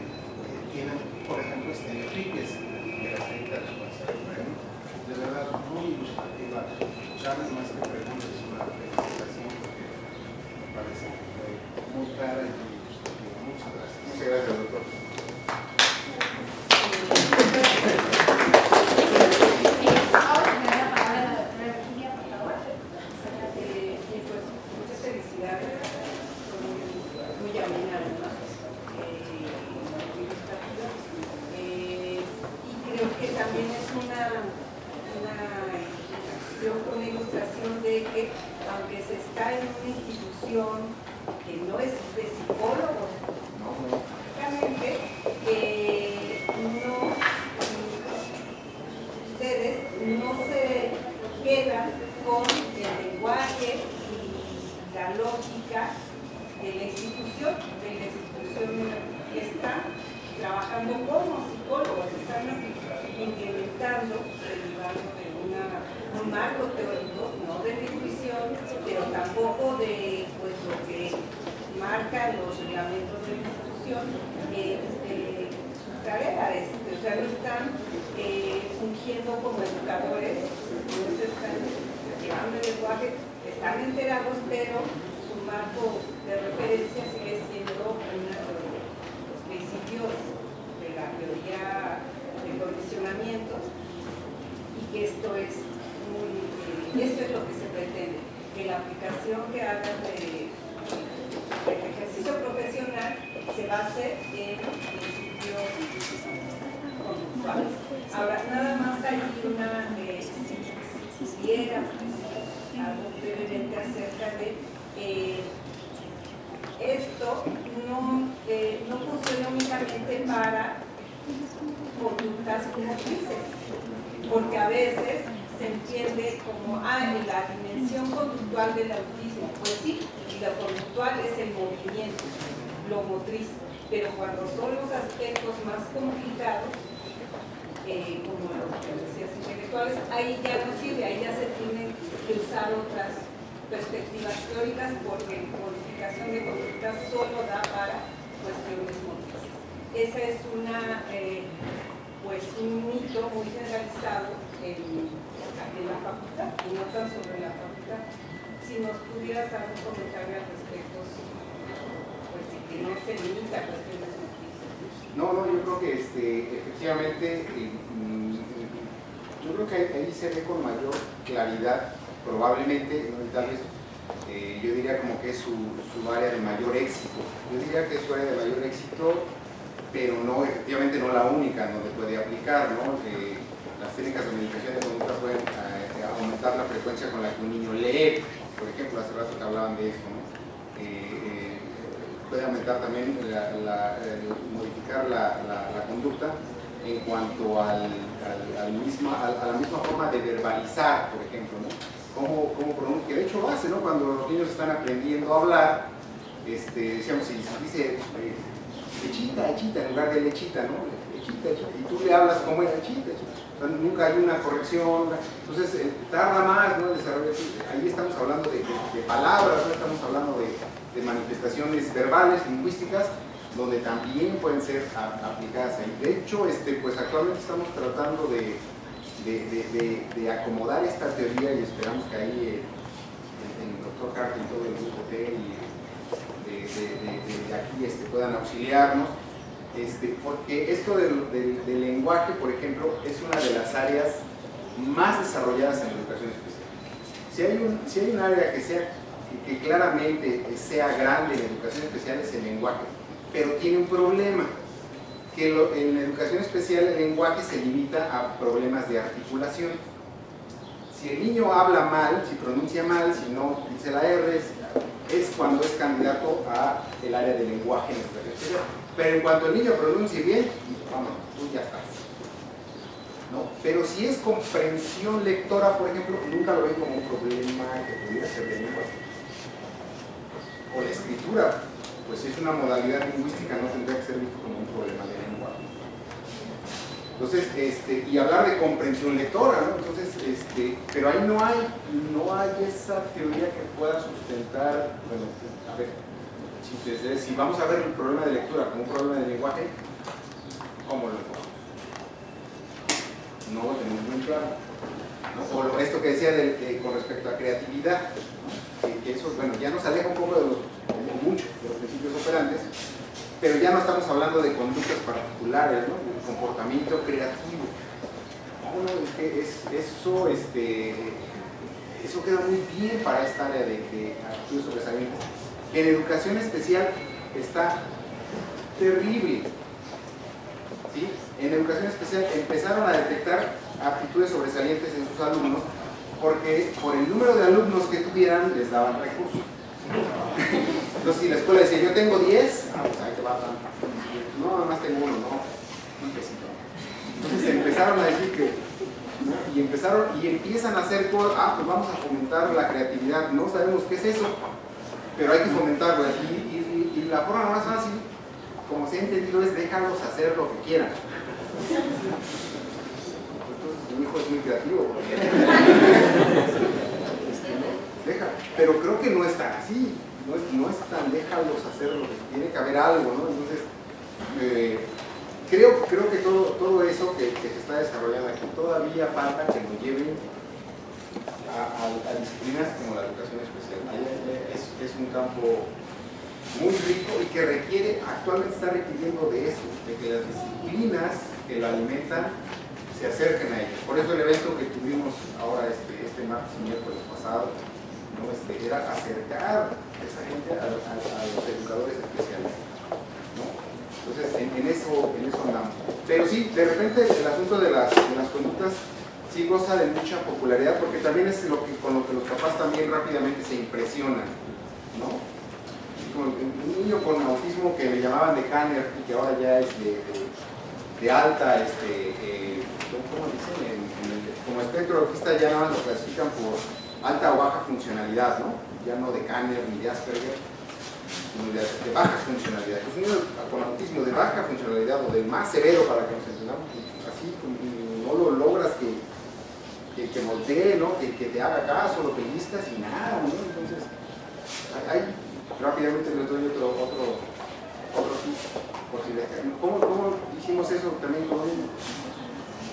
D: tienen, por ejemplo, estereotipos de la señorita responsable. De verdad, muy ilustrativa. Chávez, más que preguntas, una felicitación porque me parece que fue muy clara y muy ilustrativa. Muchas gracias.
A: Muchas gracias, doctor.
E: Ahora me da la palabra a la doctora Virginia, por favor.
C: Pues muchas felicidades, muy amena, ¿no? Muy ilustrativa. Y creo que también es una ilustración de que aunque se está en una institución que no es de psicólogos, prácticamente ustedes no se quedan con el lenguaje y la lógica de la institución. Están trabajando como psicólogos, están implementando, derivando de un marco teórico, no de la intuición, pero tampoco de lo que marcan los reglamentos de la institución, su tarea es, o sea, no están fungiendo como educadores, no se están llevando el lenguaje, están enterados, pero su marco de referencia sigue siendo los principios de la teoría de condicionamiento, y que esto es lo que se pretende, que la aplicación que hagan del ejercicio profesional se base en principios conductuales. Ahora, nada más hay si pudiera algo brevemente acerca de esto, no funciona únicamente para conductas motrices, porque a veces se entiende como, en la dimensión conductual del autismo, pues sí, y lo conductual es el movimiento, lo motriz, pero cuando son los aspectos más complicados, como los que decías intelectuales, ahí ya no sirve, ahí ya se tienen que usar otras perspectivas teóricas, porque la modificación de conducta solo da para cuestiones motrices. Esa es un mito muy generalizado en la facultad, y no tan sobre la facultad. Si nos pudieras dar un comentario al respecto, pues que no se limita a cuestiones motrices.
A: No, yo creo que efectivamente, yo creo que ahí se ve con mayor claridad, probablemente, tal vez, yo diría como que es su área de mayor éxito. Yo diría que es su área de mayor éxito, pero no, efectivamente no la única donde puede aplicar, ¿no? Las técnicas de modificación de conducta pueden aumentar la frecuencia con la que un niño lee, por ejemplo, hace rato que hablaban de esto, ¿no? Puede aumentar también, modificar la conducta en cuanto a la misma forma de verbalizar, por ejemplo, ¿no? Que de hecho lo hace, ¿no? Cuando los niños están aprendiendo a hablar, decíamos, si dice echita, echita, en lugar de lechita, ¿no? Echita, echita, y tú le hablas como es echita, echita. O sea, nunca hay una corrección, entonces tarda más, ¿no? El desarrollo. Ahí estamos hablando de palabras, ¿no? Estamos hablando de manifestaciones verbales, lingüísticas, donde también pueden ser aplicadas ahí. De hecho, pues actualmente estamos tratando de acomodar esta teoría y esperamos que ahí el doctor Carter y todo el grupo T de aquí puedan auxiliarnos, porque esto del lenguaje, por ejemplo, es una de las áreas más desarrolladas en la educación especial. Si hay un área que claramente sea grande en educación especial, es el lenguaje, pero tiene un problema, que en la educación especial el lenguaje se limita a problemas de articulación. Si el niño habla mal, si pronuncia mal, si no dice la R, es cuando es candidato a el área del lenguaje en la educación especial. Pero en cuanto el niño pronuncie bien, vamos, tú ya estás, ¿no? Pero si es comprensión lectora, por ejemplo, nunca lo ven como un problema que pudiera ser de lenguaje. O la escritura, pues si es una modalidad lingüística, no tendría que ser visto como un problema de lenguaje. Entonces, y hablar de comprensión lectora, ¿no? Entonces, pero ahí no hay esa teoría que pueda sustentar, bueno, a ver, si vamos a ver el problema de lectura como un problema de lenguaje, ¿cómo lo enfocamos? No lo tenemos muy claro, ¿no? O esto que decía con respecto a creatividad, ¿no? Que eso, bueno, ya nos aleja un poco mucho de los principios operantes, pero ya no estamos hablando de conductas particulares, ¿no? De comportamiento creativo. Bueno, es que eso queda muy bien para esta área de actitudes sobresalientes. En educación especial está terrible, ¿sí? En educación especial empezaron a detectar aptitudes sobresalientes en sus alumnos porque por el número de alumnos que tuvieran les daban recursos. Entonces, si la escuela decía, yo tengo 10, pues ahí te va tanto. No, nada más tengo uno, no, un pesito. Entonces empezaron a decir que, ¿no? y empiezan a hacer cosas, pues vamos a fomentar la creatividad, no sabemos qué es eso, pero hay que fomentarlo. Y la forma más fácil, como se ha entendido, es déjalos hacer lo que quieran. Entonces, mi hijo es muy creativo. Deja, pero creo que no es tan así, no es tan déjalos hacer lo que tiene que haber algo, ¿no? Entonces, creo que todo eso que se está desarrollando aquí todavía falta que nos lleven a disciplinas como la educación especial. Es un campo muy rico y que actualmente está requiriendo de eso, de que las disciplinas que lo alimentan se acerquen a ellos. Por eso el evento que tuvimos ahora este martes y miércoles pasado, ¿no? Era acercar a esa gente a los educadores especiales, ¿no? Entonces en eso andamos. Pero sí, de repente el asunto de las conductas sí goza de mucha popularidad, porque también es con lo que los papás también rápidamente se impresionan, ¿no? Como un niño con autismo que le llamaban de Kanner y que ahora ya es de alta, ¿cómo dicen? Como espectro autista ya nada más lo clasifican por alta o baja funcionalidad, ¿no? Ya no de Kanner ni de Asperger, sino de baja funcionalidad. Entonces, un niño con autismo de baja funcionalidad o del más severo, para que nos entendamos, así no lo logras que voltee, ¿no? Que te haga caso, lo pellizcas y nada, ¿no? Entonces, hay rápidamente les doy otro tip, por si ¿Cómo hicimos eso también con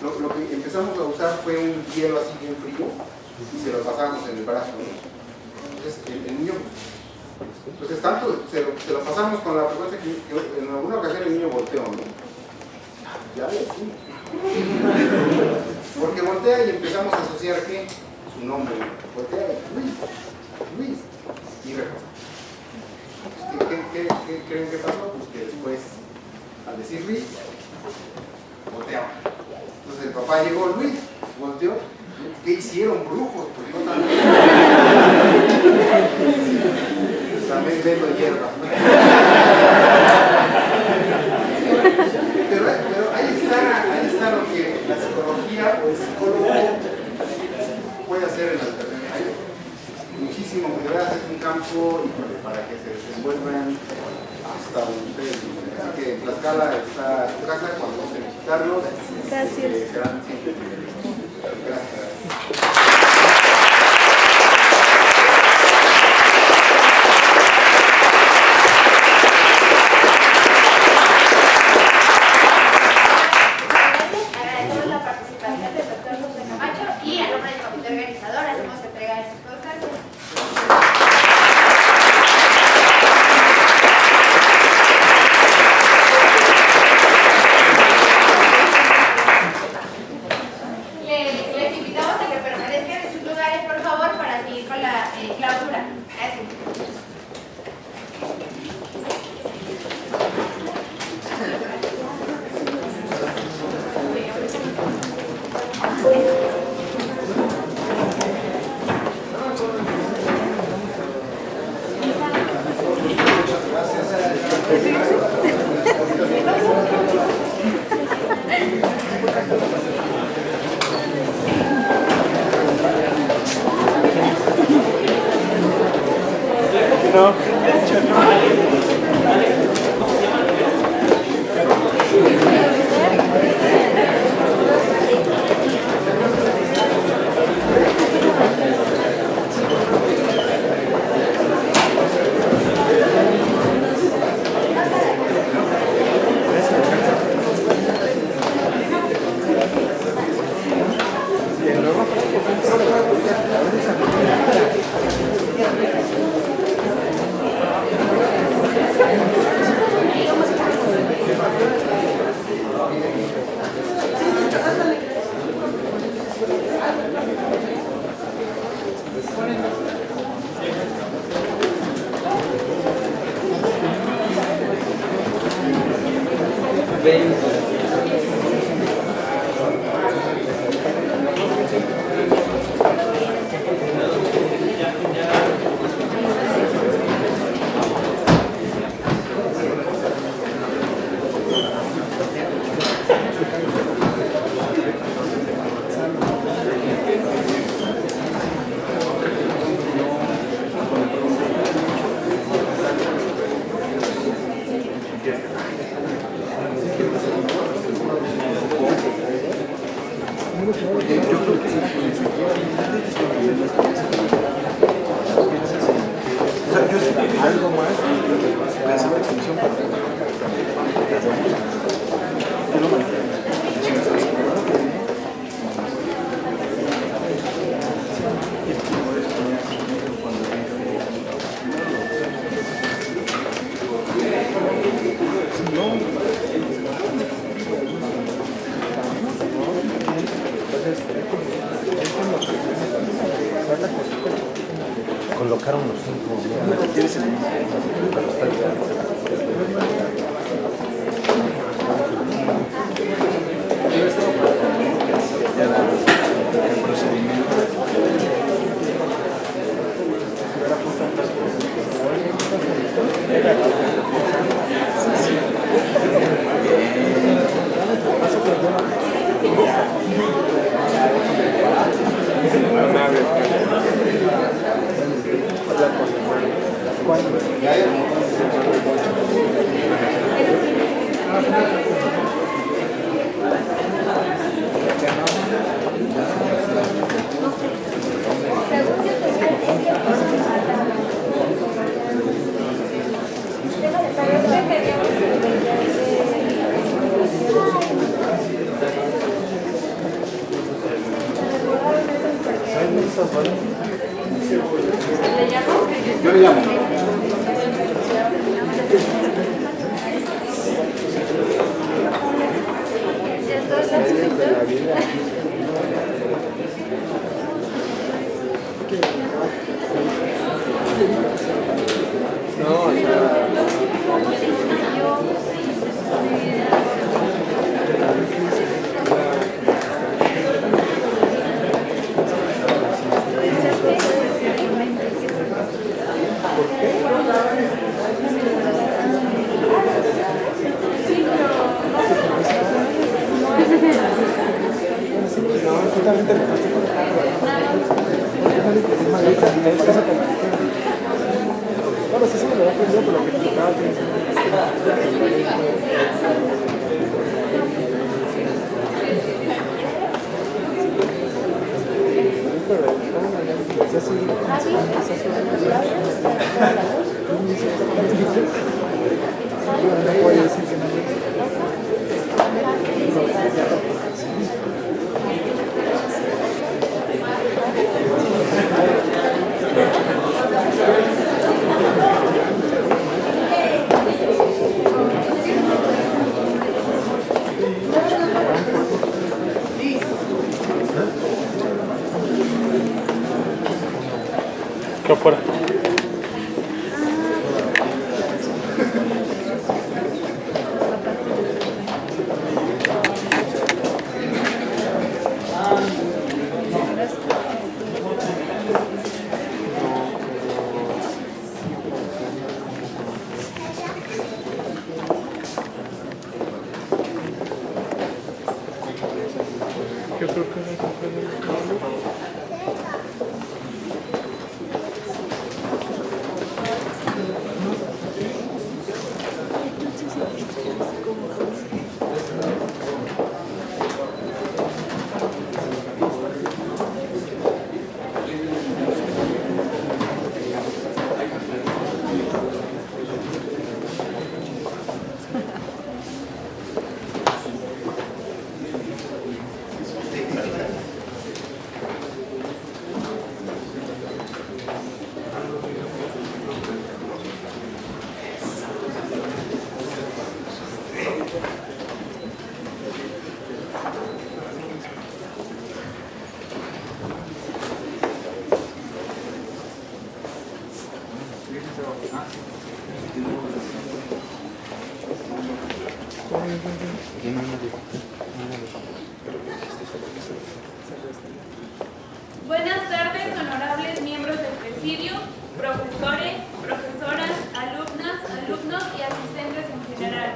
A: lo que empezamos a usar fue un hielo así bien frío y se lo pasábamos en el brazo, ¿no? Entonces el niño, entonces tanto se lo pasamos con la frecuencia que en alguna ocasión el niño volteó, ¿no? Ya ves, sí. Porque voltea y empezamos a asociar ¿qué? Su nombre, voltea y Luis y reposa. ¿Qué creen que pasó? Pues que después, al decir Luis, volteaba. Entonces el papá llegó, Luis, volteó. ¿Qué hicieron, brujos? Pues no también. También vendo hierba. Pero ahí está lo que la psicología o el psicólogo puede hacer en la alternativa. Hay muchísimas muchísimo, de verdad es un campo para que se desenvuelvan hasta donde ustedes gusten. Así que en Tlaxcala está su casa, cuando gusten visitarnos.
F: Gracias.
A: Serán siempre bienvenidos. Gracias.
E: Agradecemos la participación del doctor José Camacho y a nombre del comité organizador hacemos entrega de sus cosas. Les invitamos a que permanezcan en sus lugares, por favor, para seguir con la clausura. Gracias.
G: Colocaron los 5
A: Yo le llamo.
G: Exactamente.
F: Yo fuera. Yo creo que no se puede.
H: Buenas tardes, honorables miembros del presidio, profesores, profesoras, alumnas, alumnos y asistentes en general.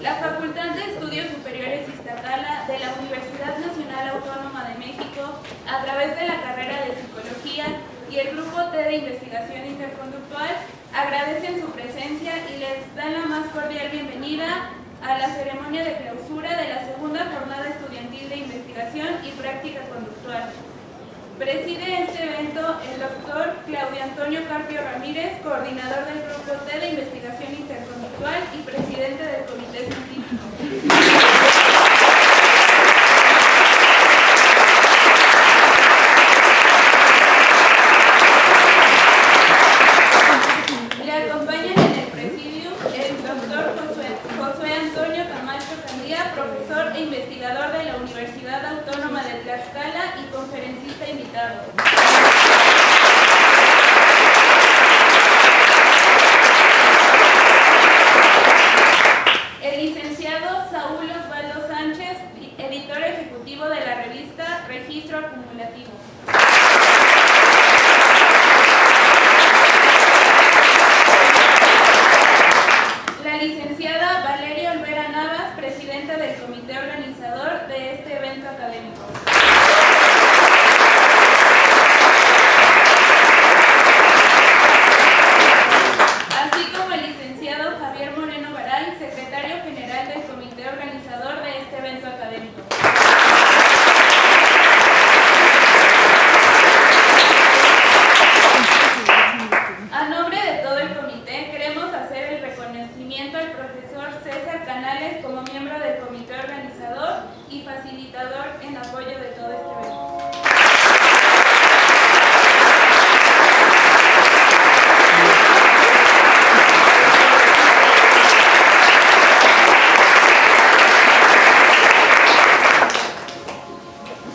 H: La Facultad de Estudios Superiores Iztacala de la Universidad Nacional Autónoma de México, a través de la carrera de Psicología y el Grupo T de Investigación Interconductual, agradecen su presencia y les dan la más cordial bienvenida a la ceremonia de clausura de la segunda jornada estudiantil de investigación y práctica conductual. Preside este evento el doctor Claudio Antonio Carpio Ramírez, coordinador del Grupo T de Investigación Interconductual y presidente del Comité Científico. Le acompañan en el presidio el doctor Josué Antonio Camacho Candía, profesor e investigador de la Universidad Autónoma de Tlaxcala y conferencista invitado. El licenciado Saúl Osvaldo Sánchez, editor ejecutivo de la revista Registro Acumulativo. La licenciada Valeria Olvera Navas, presidenta del comité organizador de este evento académico. Así como el licenciado Javier Moreno Garay, secretario general del comité organizador de este evento académico. A nombre de todo el comité, queremos hacer el reconocimiento al profesor César Canales como miembro del comité organizador y facilitador en apoyo de todo este evento.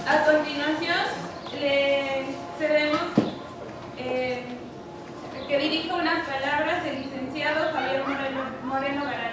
H: A continuación, le cedemos que dirija unas palabras el licenciado Javier Moreno Garay.